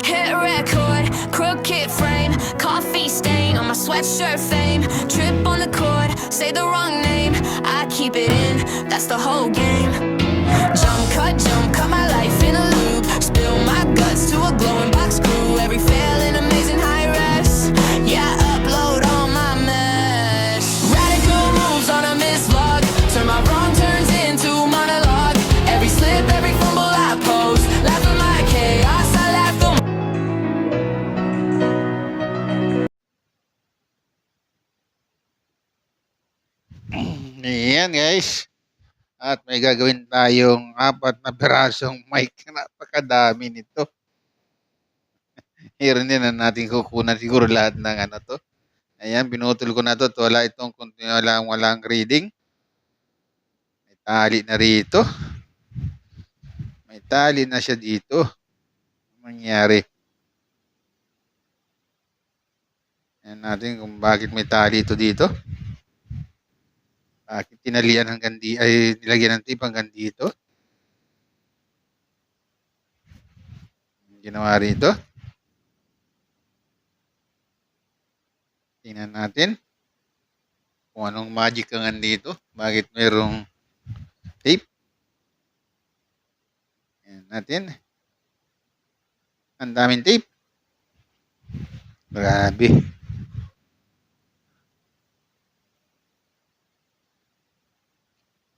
Hit record, crooked frame, coffee stain on my sweatshirt fame. Trip on the chord, say the wrong name. I keep it in, that's the whole game. Jump cut my life in a loop. Spill my guts to a glowing box crew. Every failing amazing high res. Yeah, upload all my mess. Radical moves on a mislog. Turn my wrong turns into monologue. Every slip, every fumble I post. Laugh at my chaos, I laugh the Ayan guys. At may gagawin tayong 4 na pirasong mic. Napakadami nito. Meron din na natin kukunan siguro lahat ng ano to. Ayan, pinutol ko na to. At wala itong walang reading. May tali na rito. May tali na siya dito. Ano nangyari? Ayan natin kung bakit may tali ito dito. Bakit tinalian hanggang ay nilagyan ng tip hanggang dito? Ginawa rito. Tingnan natin kung anong magic ang andito. Bakit mayroong tape? Ayan natin. Ang daming tape. Grabe.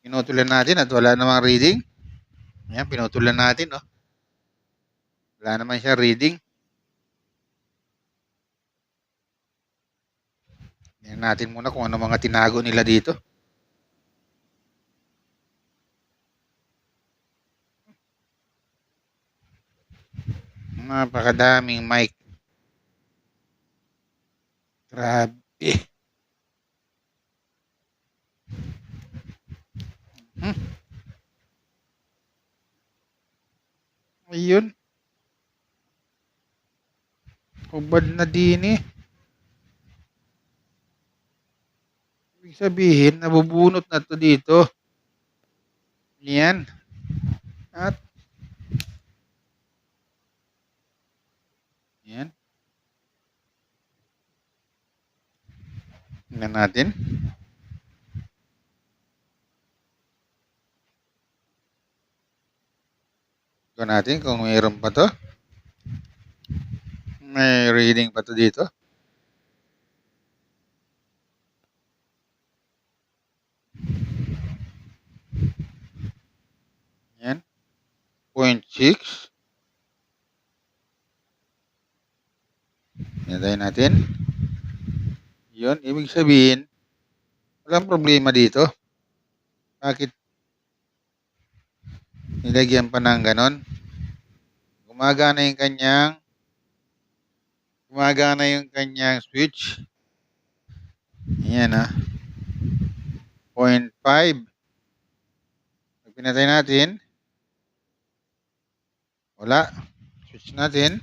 Pinutulan natin at wala namang reading. Ayan, pinutulan natin. Oh. Wala naman siya reading. Tingnan natin muna kung ano mga tinago nila dito. Napakadaming mic. Grabe. Ayun. Hubad na din eh. Ibig sabihin, nabubunot na to dito. Yan. At yan. Tingnan natin. Tingnan natin kung mayroon pa to. May reading pa to dito. Yan. 0.6. Nintay natin. Yun, ibig sabihin, walang problema dito. Bakit nilagyan pa ng ganon? Gumagana yung kanyang switch. Ayan 0.5. Pag pinatay natin, wala. Switch natin.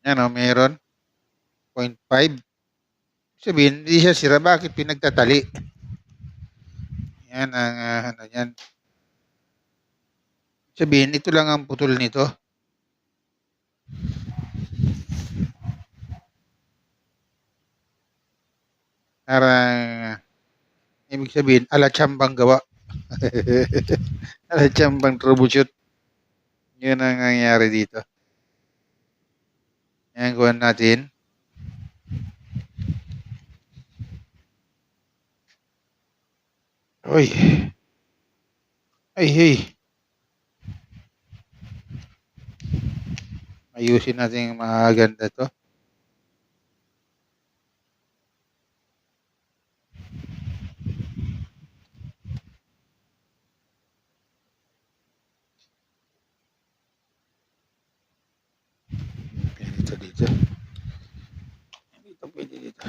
Yan meron. 0.5. Sabihin, hindi siya sira. Bakit pinagtatali? Yan ang yan. Sabihin, ito lang ang putol nito. Parang, ibig sabihin, alatsambang gawa. Alatsambang troubleshoot. Yun ang nangyayari dito. Yan, kuhan natin. Uy. Ay. Ayusin natin yung maganda to. Dito. Pwede dito.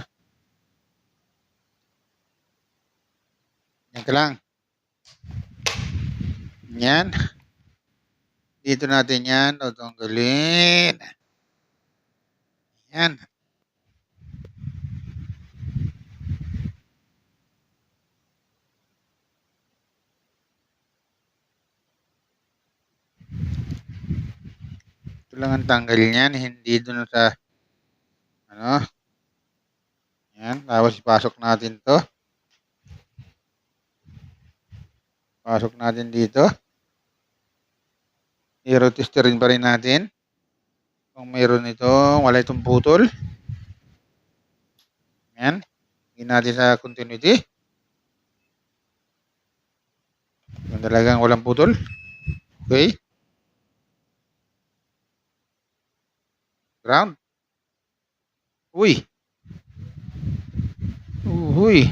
Yan ka lang. Yan. Dito natin yan. Tutunggalin. Yan. Ito lang ang tanggal niyan, hindi dun sa ano. Yan, tapos ipasok natin to. Pasok natin dito. I-rotisterin pa rin natin. Kung mayroon ito, wala itong putol. Yan. Hingin natin sa continuity. Kung talagang walang putol. Okay. Ground. Uy. Uy.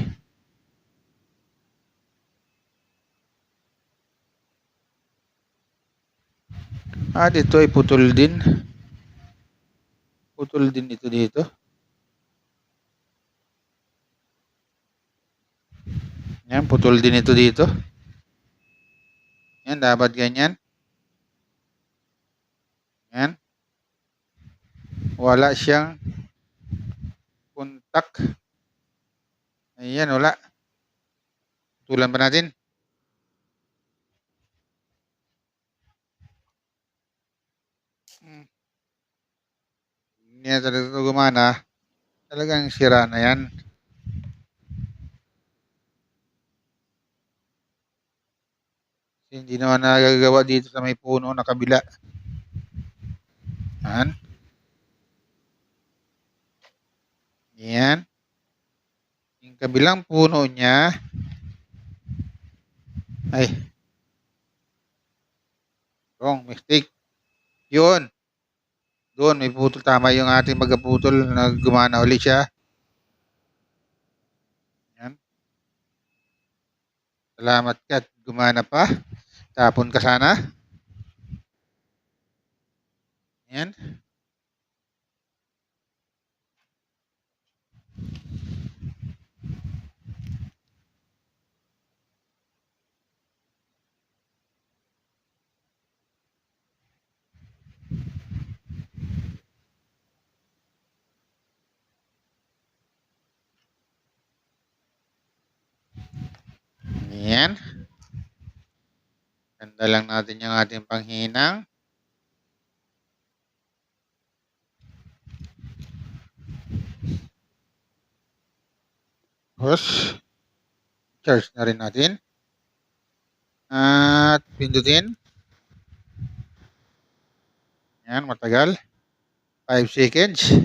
Dito ay putol din. Putol din ito dito. Yan, putol din ito dito. Yan, dapat ganyan. Yan. Wala siyang kontak. Ayan, wala. Putulan pa natin. Hindi na talaga ito gumana. Talagang sira na yan. Hindi naman nagagawa dito sa may puno na kabila. Yan. Yan. Yung kabilang puno niya ay wrong, mistake. Yun. Doon may putol. Tama yung ating magaputol na gumana ulit siya. Yan. Salamat ka at gumana pa. Tapon ka sana. Yan. Yan. Ganda lang natin yung ating panghinang. Tapos, charge na rin natin. At pindutin. Yan, matagal. 5 seconds.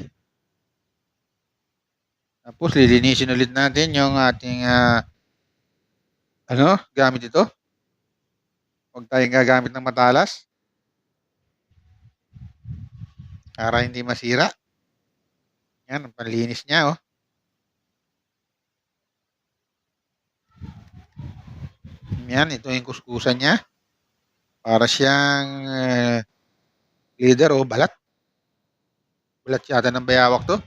Tapos, lilinisin ulit natin yung ating gamit ito. Huwag tayong gagamit ng matalas. Para hindi masira. Yan, ang panlinis niya, oh. Yan, ito yung kuskusan niya. Para siyang leader o balat. Balat yata ng bayawak to.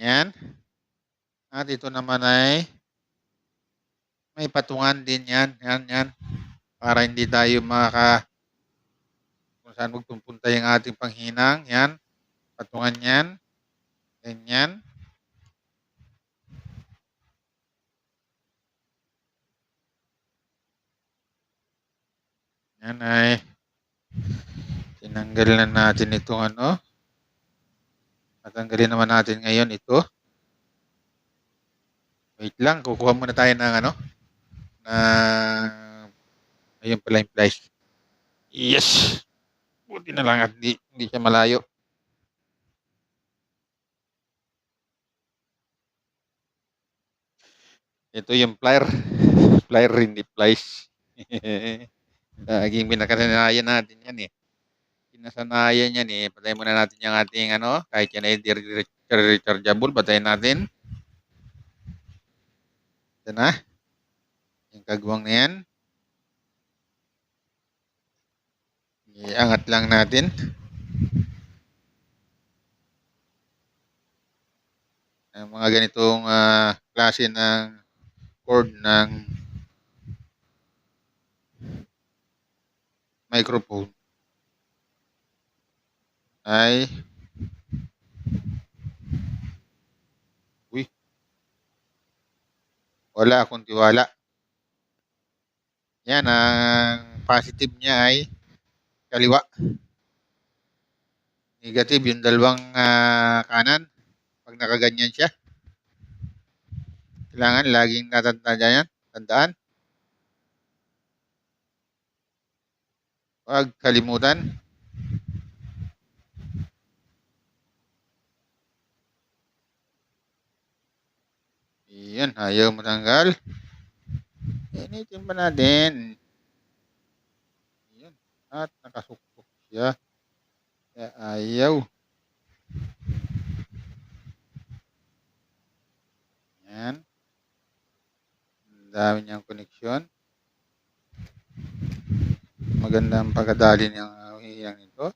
Yan. At ito naman ay may patungan din yan. Yan. Para hindi tayo kung saan magpupunta yung ating panghinang. Yan. Patungan yan. Ganyan. Yan ay tinanggal na natin itong Tatanggalin naman natin ngayon ito. Wait lang, kukuha muna tayo ng ayun pala yung flash. Yes! Buti na lang at hindi siya malayo. Ito yung plier. Plier, hindi plies. Laging pinakasanayan natin yan eh. Pinasanayan yan eh. Patayin muna natin yung ating kahit yan ay rechargeable. Patayin natin. Ito na. Yung kagwang na yan. Iangat lang natin. Ang mga ganitong klase ng cord ng microphone ay wala akong tiwala. Yan, ang positive niya ay kaliwa. Negative yung dalawang kanan. Pag nakaganyan siya. Kailangan laging natatandaan yan. Tandaan. Huwag kalimutan. Iyan, ayaw matanggal. Initin pa natin. Iyan. At nakasukpok siya. Kaya ayaw. Yan. Ang dami niyang koneksyon. Maganda ang pagkadali niyang hihiyang nito.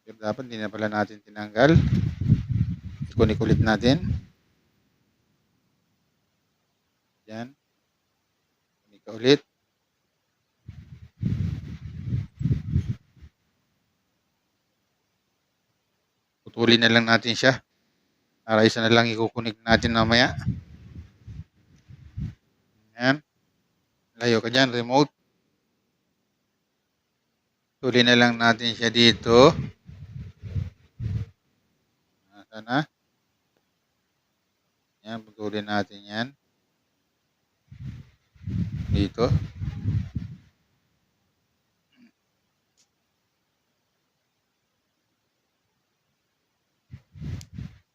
Pero dapat hindi na pala natin tinanggal. Ikunik ulit natin. Yan. Ikunik ulit. Putulin na lang natin siya. Para isa na lang ikukunik natin mamaya. Yan. Layo ka dyan, remote. Putulin na lang natin siya dito. Nasaan na? Yan, putulin natin yan. Dito.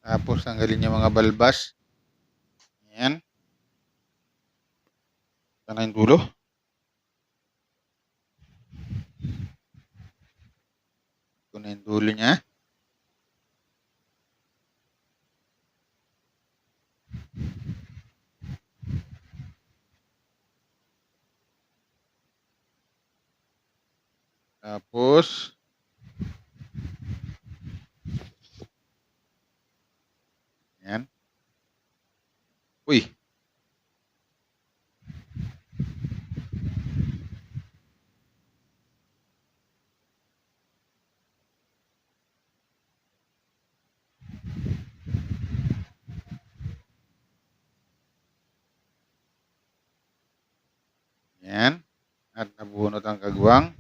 Tapos tanggalin yung mga balbas. Yan. Ito na yung dulo. Ito na yung dulo niya. Tapos yan. Uy. Yan. At nabunot ang kagwang.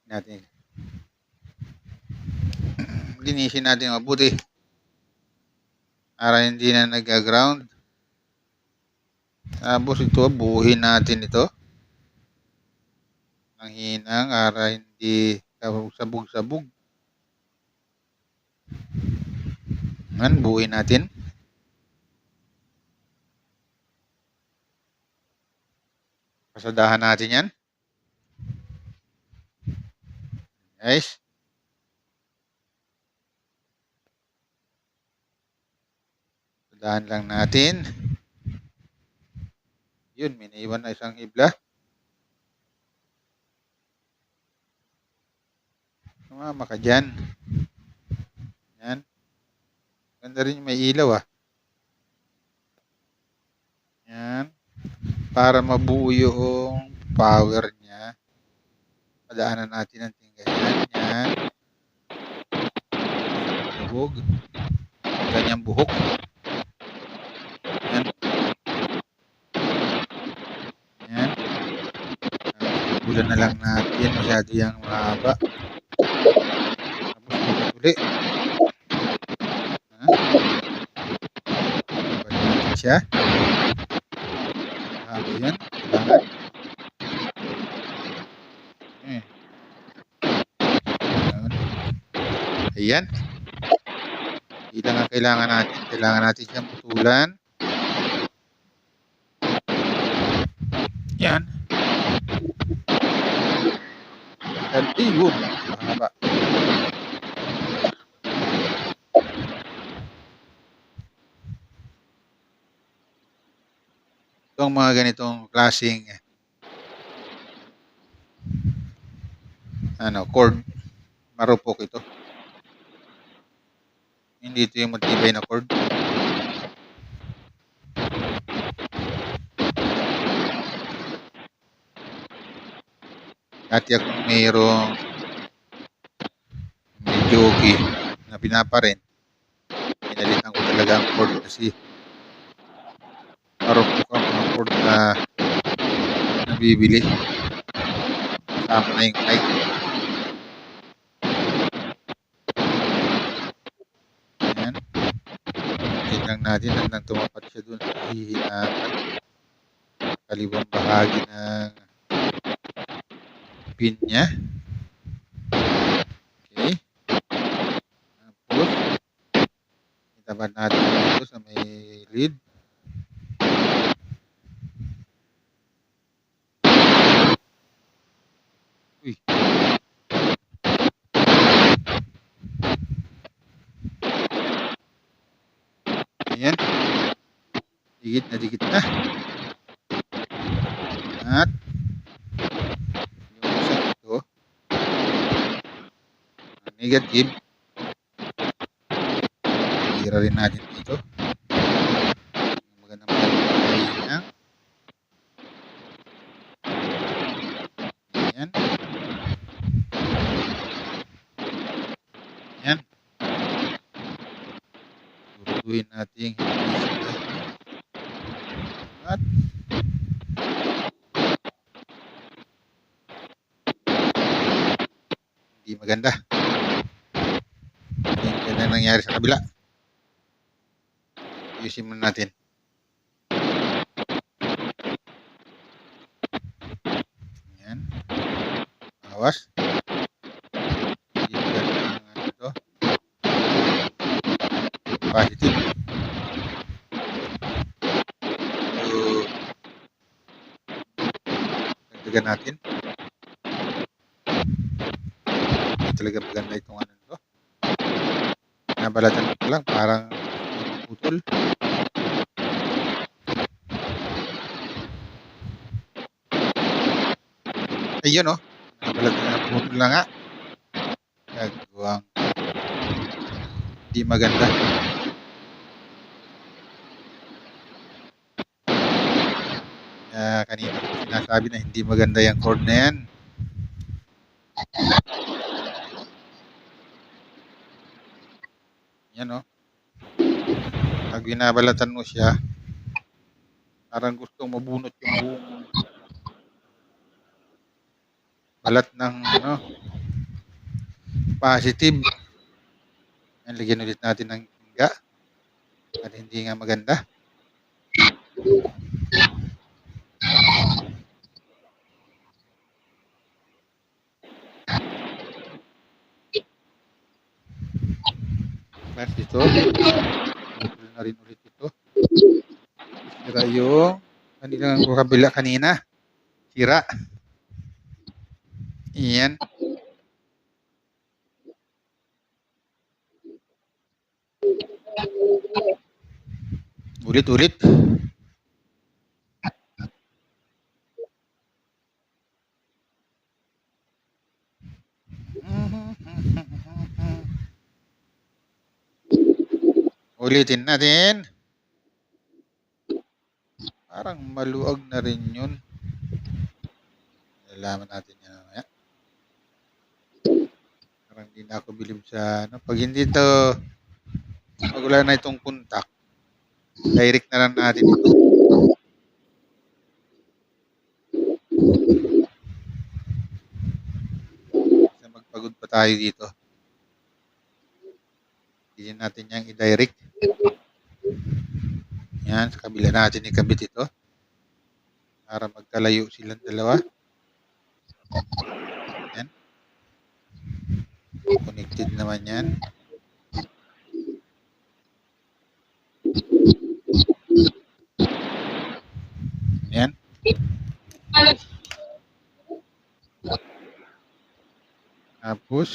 Natin. Linisin natin mabuti. Para hindi na nag-ground. Tapos ito, buuhin natin ito. Ang hinang para hindi sabog-sabog. Yan, buuhin natin. Pasadahan natin yan. Guys. Pasadahan lang natin. Yun, may naiwan na isang hibla. Sumama ka dyan. Yan. Ganda rin may ilaw ah. Yan. Para mabuo yung power niya. Padaanan natin ang tinggayan. Yan. Buhok. Ganyang buhok. Yan. Yan. Bulan na lang natin. Masyado yung mahaba. Tapos bukat uli. Balik natin siya. Mahaba yan. Kailangan. Ayan. Ilang ang kailangan natin. Kailangan natin siyang putulan. Yan. Yun. Mahaba. Itong mga ganitong klaseng cord. Marupok ito. Hindi ito yung matibay na cord. At kung mayroong medyo na pinaparin, pinalitan ko talaga ang cord kasi marupok ang mga cord na nabibili. Kasama na yung mic. Ayan. Tingnan lang natin hanggang tumapat siya dun sa hihinaan. Kaliwang bahagi ng pin niya. Okay. Tapos, itaban natin dito sa may lead. Uy. Ayan. Dikit na dikit na. At yung isang ito, negative. Tira rin natin dito. Magandang mahina. Ayan. Ayan. Turutuin natin hindi sila. At hindi maganda. Yan ang nangyari sa kabila. Ayusin muna natin. Ayan. Awas. Hindi maganda ang ano ito. Positive. So, dagdagan natin. Hindi talaga maganda itong ano ito. Nabalatan ko lang. Parang putol. Ayun oh. Nabalatan na putol na nga. Gagawang hindi maganda. Kanina ko sinasabi na hindi maganda yung cord na yan. Yan o. Pag binabalatan mo siya, parang gustong mabunot yung buong balat ng ano, positive. Yan, lagyan ulit natin ng tingga. At hindi nga maganda. Tapos ito, putol na rin ulit ito. Sira yung kanilang kabila kanina. Sira. Iyan. Ulit-ulit. Ulitin natin. Parang maluag na rin yun. Nalalaman natin yan mamaya. Parang hindi na ako bilib sa ano. Pag hindi ito, pag wala na itong contact, direct na lang natin ito. Kasi magpagod pa tayo dito. Hindi natin yung i-direct. Yan, sa kabila natin ikabit ito. Para magkalayo silang dalawa. Yan. Connected naman yan. Yan. Tapos,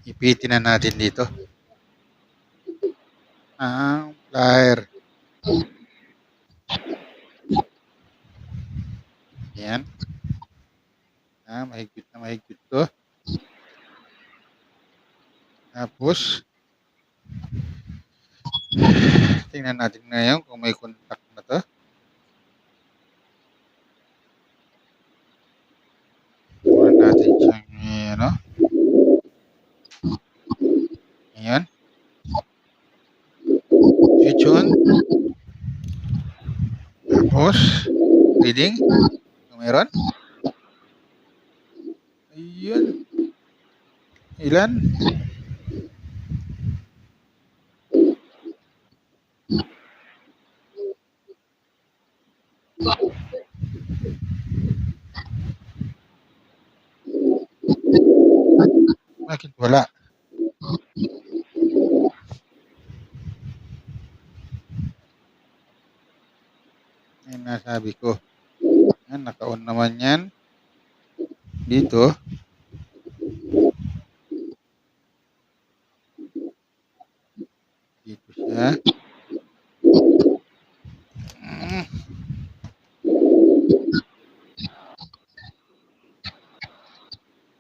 ipitin na natin dito. Ang plier. Yan. Mahigpit na mahigpit to. Tapos, tingnan natin ngayon kung may contact na to. Kuha natin siyang, ano. Ayan. Switch on. Tapos, reading. Kung meron. Ayun. Ilan? Bakit wala? Yan nasabi ko. Yan, naka-on naman yan. Dito. Dito siya.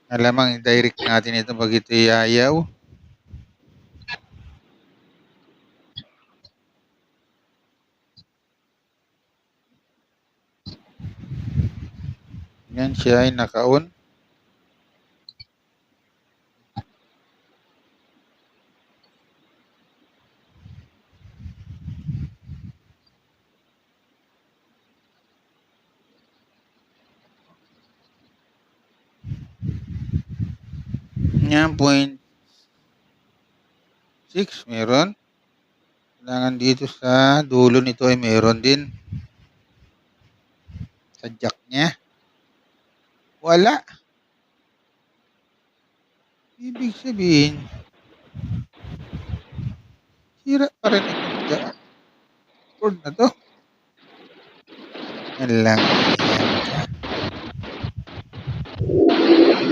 Alamang i-direct natin ito pag ito ayaw. Yan siya ay naka-on. Yan, 0.6 meron. Kailangan dito sa dulo nito ay meron din. Sa jack niya. Wala. Ibig sabihin, sira pa rin itong cord na to. Yan lang.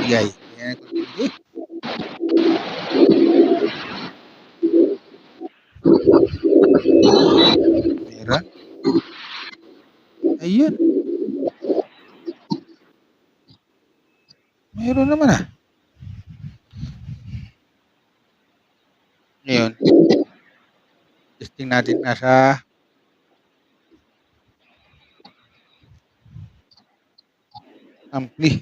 Bigay. Yan ang bigay. Meron. Ayun. Meron naman ah. Ngayon, testing natin nasa ampli.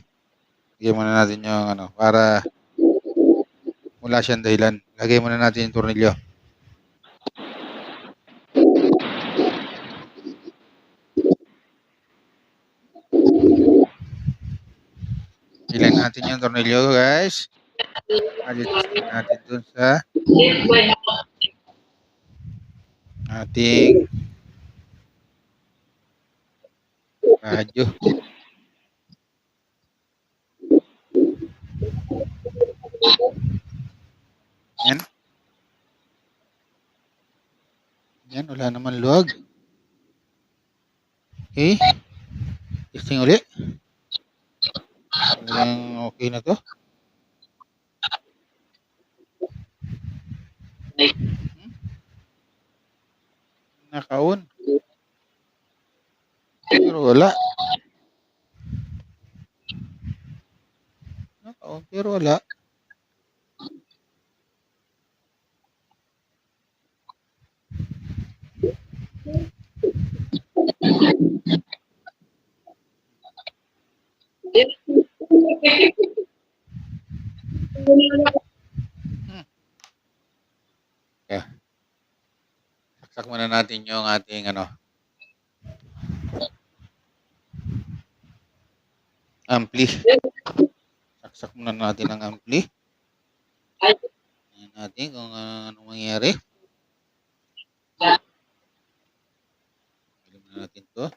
Lagyan muna natin yung ano, para wala siyang dahilan. Lagay muna natin yung tornilyo. Ilan natin yung tornilyo, guys. Adjustin natin dun sa ating radyo. Yan. Yan, wala naman luwag. Okay. Testing ulit. Talagang okay na to. Naka-on. Pero wala. Naka-on pero wala. Yeah. Saksak muna natin yung ating ano, ampli. Saksak muna natin ang ampli. Tingnan natin kung anong mangyayari. Tingnan muna natin to.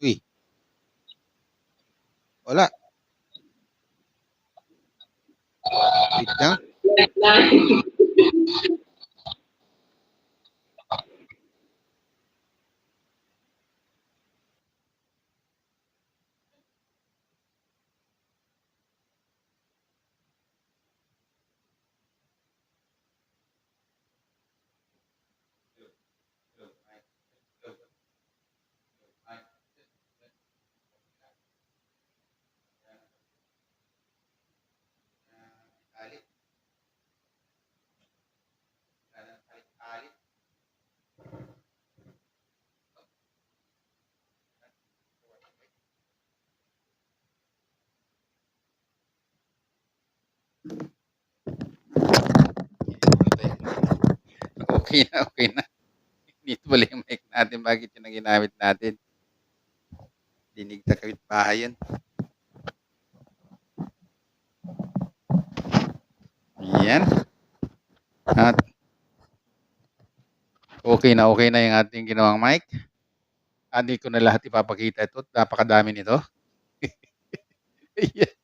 Uy. Wala. Wait lang. Okay na, okay na. Dito pala yung mic natin, bakit yun ang ginamit natin? Dinig sa kapitbahay yan. Yan. At okay na yung ating ginawang mic. Hindi ko na lahat ipapakita ito. Napakadami nito. Ayan.